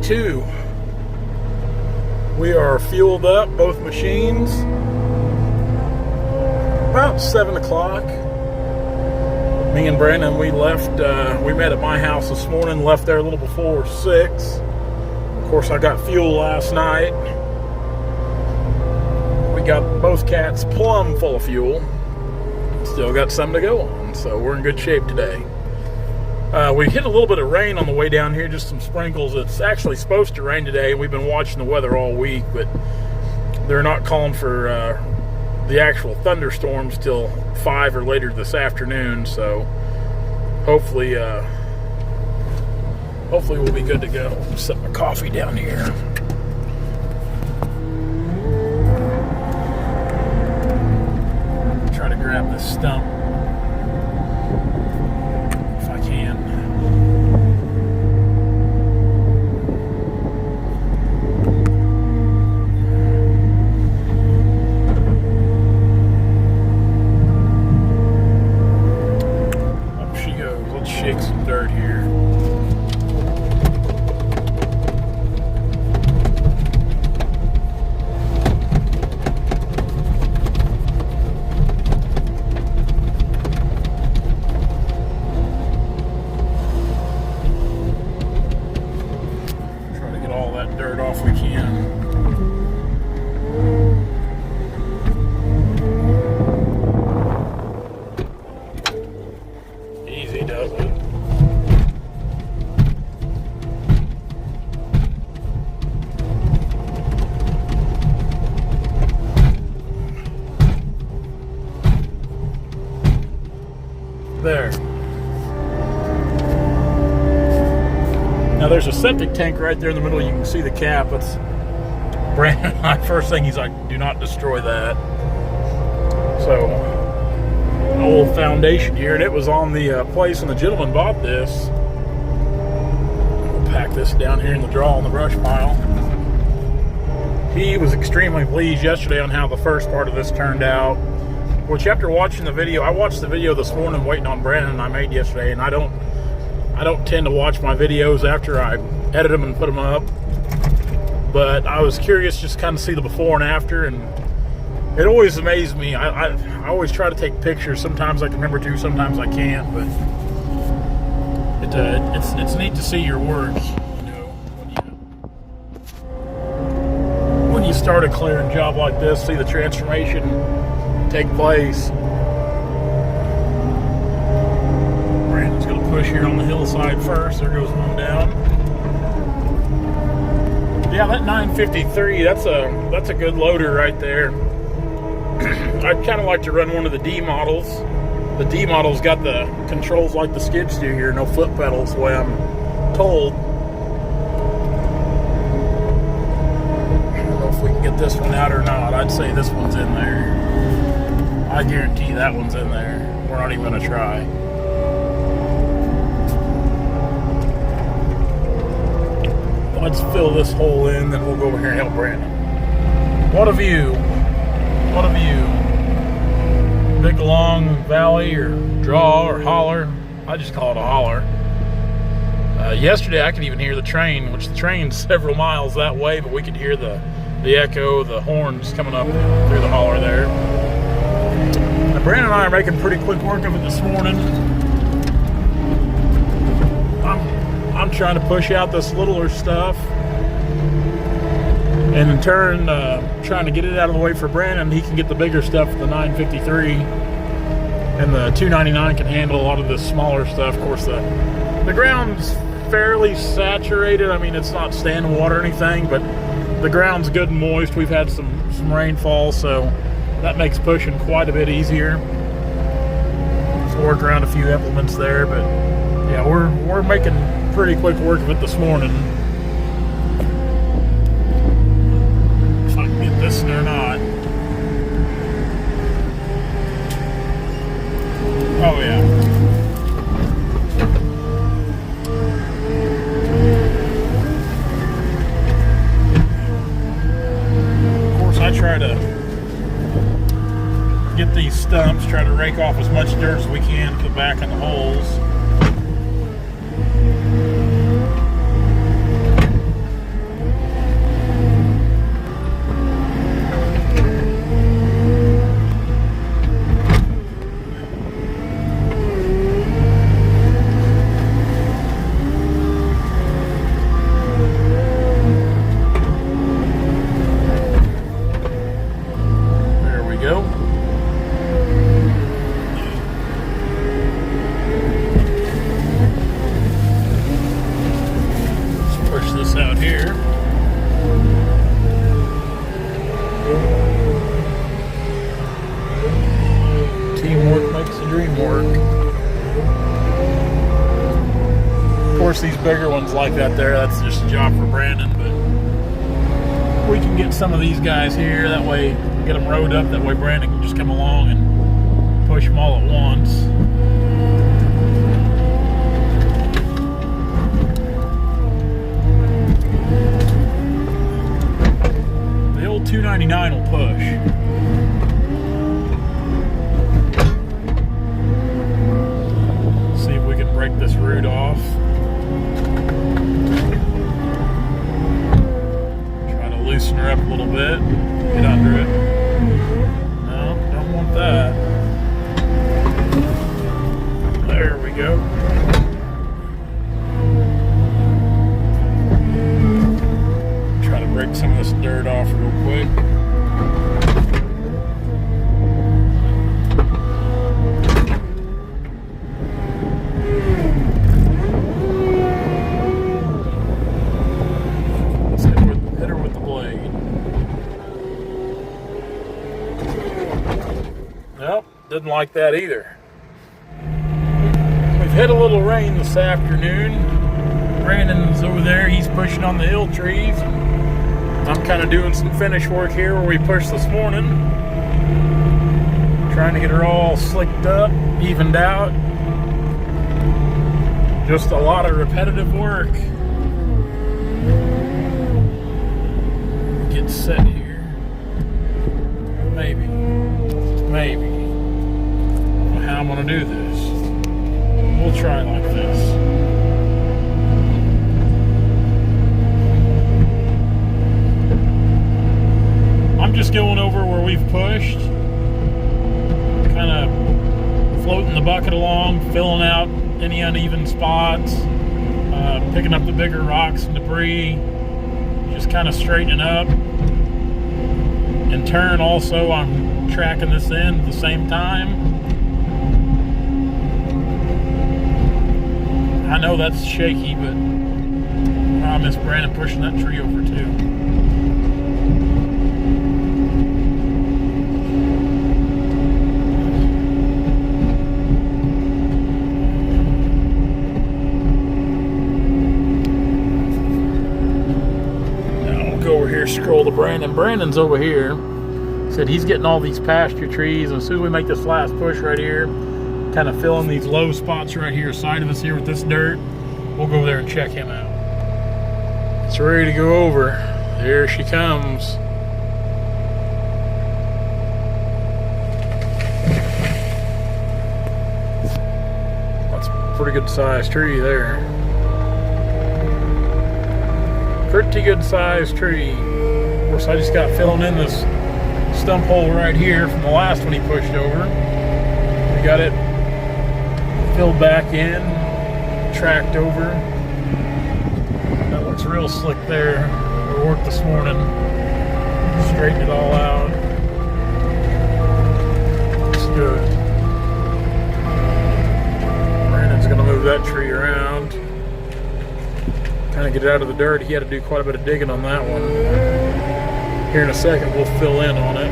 2. We are fueled up, both machines. About 7 o'clock. Me and Brandon, we left, we met at my house this morning, left there a little before 6. Of course, I got fuel last night. We got both cats plumb full of fuel. Still got some to go on, so we're in good shape today. We hit a little bit of rain on the way down here, just some sprinkles. It's actually supposed to rain today. We've been watching the weather all week, but they're not calling for the actual thunderstorms till 5 or later this afternoon, so hopefully we'll be good to go. Set my coffee down here. Try to grab this stump if I can. Shake some dirt here. Try to get all that dirt off we can. Easy does it. There. Now there's a septic tank right there in the middle. You can see the cap. It's Brandon. First thing he's like, do not destroy that. So, an old foundation here, and it was on the place when the gentleman bought this. We'll pack this down here in the draw on the brush pile. He was extremely pleased yesterday on how the first part of this turned out. Which, after watching the video, I watched the video this morning waiting on Brandon I made yesterday, and I don't tend to watch my videos after I edit them and put them up. But I was curious just kind of see the before and after, and it always amazed me. I always try to take pictures. Sometimes I can remember to, sometimes I can't, but it's neat to see your work. You know, when you start a clearing job like this, see the transformation take place. Brandon's going to push here on the hillside first. There goes one down. Yeah, that 953, that's a good loader right there. I'd kind of like to run one of the D models. The D model's got the controls like the skids do here, no foot pedals, the way I'm told. I don't know if we can get this one out or not. I'd say this one's in there. I guarantee that one's in there. We're not even going to try. Let's fill this hole in, then we'll go over here and help Brandon. What a view. What a view. Big long valley or draw or holler. I just call it a holler. Yesterday I could even hear the train, which the train's several miles that way, but we could hear the echo, the horns coming up through the holler there. Now, Brandon and I are making pretty quick work of it this morning. I'm trying to push out this littler stuff, and in turn trying to get it out of the way for Brandon. He can get the bigger stuff, the 953, and the 299 can handle a lot of the smaller stuff. Of course, the ground's fairly saturated. I mean, it's not standing water or anything, but the ground's good and moist. We've had some rainfall, so that makes pushing quite a bit easier. So worked around a few implements there, but yeah, we're making pretty quick work of it this morning. If I can get this or not. Oh yeah. Of course, I try to get these stumps, try to rake off as much dirt as we can to put back in the holes. course, these bigger ones like that there, that's just a job for Brandon, but we can get some of these guys here, that way, get them rowed up, that way Brandon can just come along and push them all at once. The old 299 will push. See if we can break this root off. Loosen her up a little bit, get under it. No, don't want that. There we go. Try to break some of this dirt off real quick. Didn't like that either. We've hit a little rain this afternoon. Brandon's over there, he's pushing on the hill trees. I'm kind of doing some finish work here where we pushed this morning. Trying to get her all slicked up, evened out. Just a lot of repetitive work. Get set here. Maybe. How I'm gonna do this. We'll try like this. I'm just going over where we've pushed, kind of floating the bucket along, filling out any uneven spots, picking up the bigger rocks and debris, just kind of straightening up. In turn, also, I'm tracking this in at the same time. I know that's shaky, but I miss Brandon pushing that tree over too. Now we'll go over here, scroll to Brandon. Brandon's over here. Said he's getting all these pasture trees, and as soon as we make this last push right here, kind of filling these low spots right here side of us here with this dirt, we'll go over there and check him out. It's ready to go over. There she comes. That's a pretty good sized tree there. Pretty good sized tree. Of course, I just got filling in this stump hole right here from the last one he pushed over. We got it filled back in, tracked over. That looks real slick there. We worked this morning, straightened it all out. Looks good. Brandon's gonna move that tree around, kind of get it out of the dirt. He had to do quite a bit of digging on that one. Here in a second, we'll fill in on it.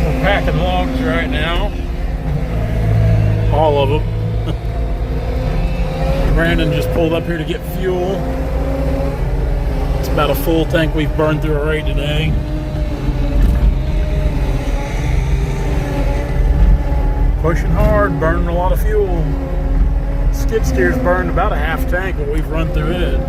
We're packing logs right now. All of them. Brandon just pulled up here to get fuel. It's about a full tank we've burned through already today. Pushing hard, burning a lot of fuel. Skid steer's burned about a half tank when we've run through it.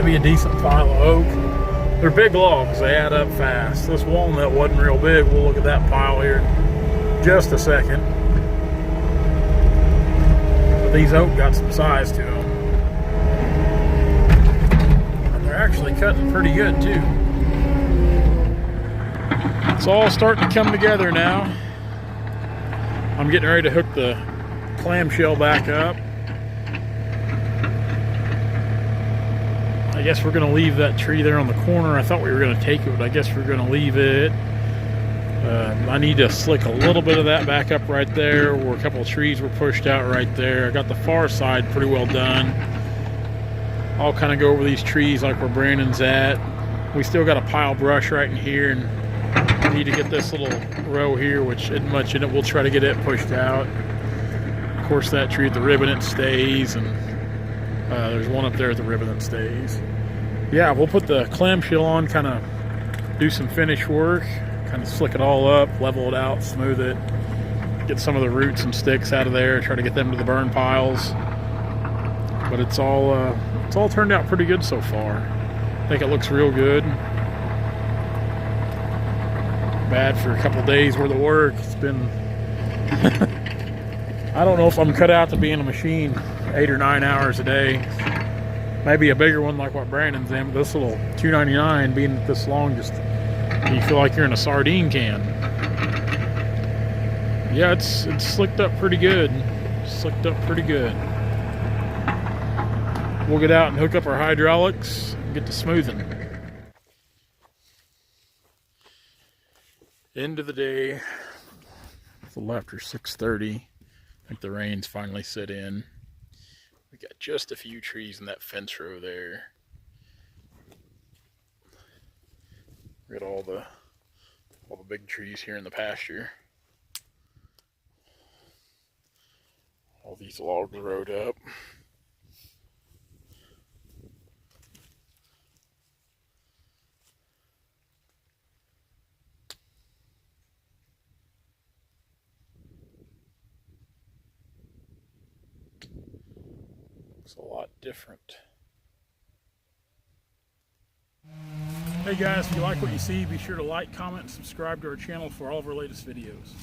A decent pile of oak. They're big logs, they add up fast. This walnut wasn't real big. We'll look at that pile here in just a second. But these oak got some size to them. And they're actually cutting pretty good too. It's all starting to come together now. I'm getting ready to hook the clamshell back up. I guess we're going to leave that tree there on the corner. I thought we were going to take it, but I guess we're going to leave it. I need to slick a little bit of that back up right there where a couple of trees were pushed out right there. I got the far side pretty well done. I'll kind of go over these trees like where Brandon's at. We still got a pile of brush right in here, and need to get this little row here, which isn't much in it. We'll try to get it pushed out. Of course, that tree at the ribbon, it stays, and there's one up there at the ribbon that stays. Yeah, we'll put the clamshell on, kind of do some finish work, kind of slick it all up, level it out, smooth it, get some of the roots and sticks out of there, try to get them to the burn piles. But it's all turned out pretty good so far. I think it looks real good. Bad for a couple days worth of work. It's been I don't know if I'm cut out to be in a machine 8 or 9 hours a day. Maybe a bigger one like what Brandon's in, but this little 299 being this long, just you feel like you're in a sardine can. Yeah, it's slicked up pretty good. Slicked up pretty good. We'll get out and hook up our hydraulics and get to smoothing. End of the day. It's a little after 6:30. I think the rain's finally set in. We got just a few trees in that fence row there. We got all the big trees here in the pasture. All these logs rode up. Looks a lot different. Hey guys, if you like what you see, be sure to like, comment, and subscribe to our channel for all of our latest videos.